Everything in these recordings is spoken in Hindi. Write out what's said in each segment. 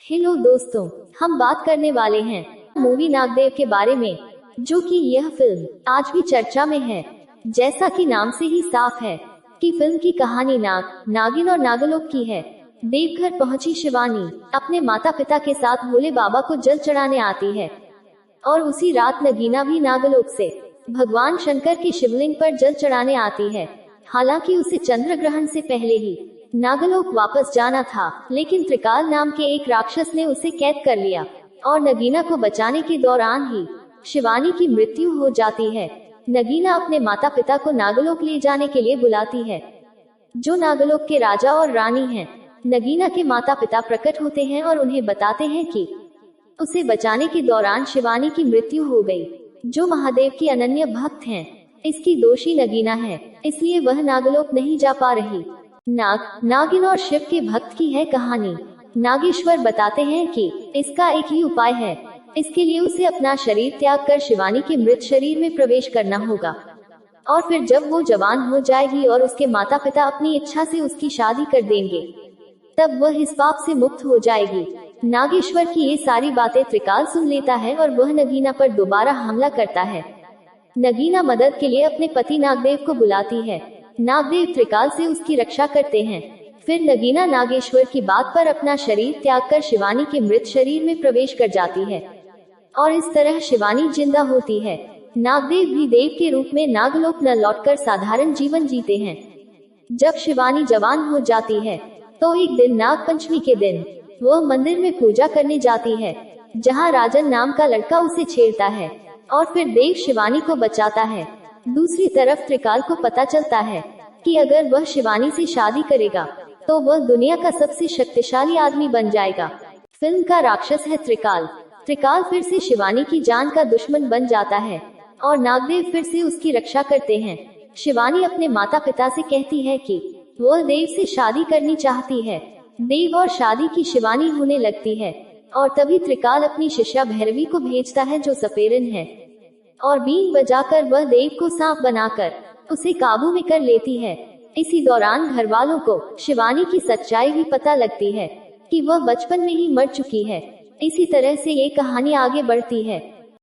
हेलो दोस्तों, हम बात करने वाले हैं मूवी नागदेव के बारे में, जो कि यह फिल्म आज भी चर्चा में है। जैसा कि नाम से ही साफ है कि फिल्म की कहानी नाग, नागिन और नागलोक की है। देवघर पहुंची शिवानी अपने माता पिता के साथ भोले बाबा को जल चढ़ाने आती है और उसी रात नगीना भी नागलोक से भगवान शंकर के शिवलिंग पर जल चढ़ाने आती है। हालांकि उसे चंद्र ग्रहण से पहले ही नागलोक वापस जाना था, लेकिन त्रिकाल नाम के एक राक्षस ने उसे कैद कर लिया और नगीना को बचाने के दौरान ही शिवानी की मृत्यु हो जाती है। नगीना अपने माता पिता को नागलोक ले जाने के लिए बुलाती है, जो नागलोक के राजा और रानी हैं। नगीना के माता पिता प्रकट होते हैं और उन्हें बताते हैं कि उसे बचाने के दौरान शिवानी की मृत्यु हो गई, जो महादेव की अनन्य भक्त हैं। इसकी दोषी नगीना है, इसलिए वह नागलोक नहीं जा पा रही। नाग, नागिन और शिव के भक्त की है कहानी। नागेश्वर बताते हैं कि इसका एक ही उपाय है। इसके लिए उसे अपना शरीर त्याग कर शिवानी के मृत शरीर में प्रवेश करना होगा, और फिर जब वो जवान हो जाएगी और उसके माता पिता अपनी इच्छा से उसकी शादी कर देंगे, तब वह इस पाप से मुक्त हो जाएगी। नागेश्वर की ये सारी बातें त्रिकाल सुन लेता है और वह नगीना पर दोबारा हमला करता है। नगीना मदद के लिए अपने पति नागदेव को बुलाती है। नागदेव त्रिकाल से उसकी रक्षा करते हैं। फिर नगीना नागेश्वर की बात पर अपना शरीर त्याग कर शिवानी के मृत शरीर में प्रवेश कर जाती है और इस तरह शिवानी जिंदा होती है। नागदेव भी देव के रूप में नागलोक न लौटकर साधारण जीवन जीते हैं। जब शिवानी जवान हो जाती है तो एक दिन नाग पंचमी के दिन वह मंदिर में पूजा करने जाती है, जहां राजन नाम का लड़का उसे छेड़ता है और फिर देव शिवानी को बचाता है। दूसरी तरफ त्रिकाल को पता चलता है कि अगर वह शिवानी से शादी करेगा तो वह दुनिया का सबसे शक्तिशाली आदमी बन जाएगा। फिल्म का राक्षस है त्रिकाल। त्रिकाल फिर से शिवानी की जान का दुश्मन बन जाता है और नागदेव फिर से उसकी रक्षा करते हैं। शिवानी अपने माता पिता से कहती है कि वह देव से शादी करनी चाहती है। देव और शादी की शिवानी होने लगती है और तभी त्रिकाल अपनी शिष्या भैरवी को भेजता है, जो सपेरन है, और बीन बजाकर वह देव को सांप बनाकर उसे काबू में कर लेती है। इसी दौरान घर वालों को शिवानी की सच्चाई भी पता लगती है कि वह बचपन में ही मर चुकी है। इसी तरह से ये कहानी आगे बढ़ती है।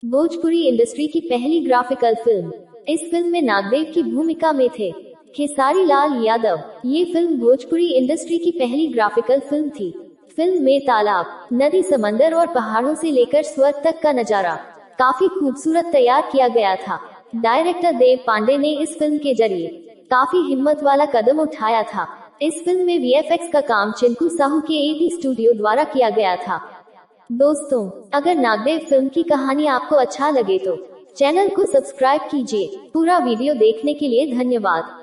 भोजपुरी इंडस्ट्री की पहली ग्राफिकल फिल्म। इस फिल्म में नागदेव की भूमिका में थे खेसारी लाल यादव। ये फिल्म भोजपुरी इंडस्ट्री की पहली ग्राफिकल फिल्म थी। फिल्म में तालाब, नदी, समंदर और पहाड़ों से लेकर स्वर्ग तक का नजारा काफी खूबसूरत तैयार किया गया था। डायरेक्टर देव पांडे ने इस फिल्म के जरिए काफी हिम्मत वाला कदम उठाया था। इस फिल्म में वीएफएक्स का काम चिंकू साहू के एटी स्टूडियो द्वारा किया गया था। दोस्तों, अगर नागदेव फिल्म की कहानी आपको अच्छा लगे तो चैनल को सब्सक्राइब कीजिए। पूरा वीडियो देखने के लिए धन्यवाद।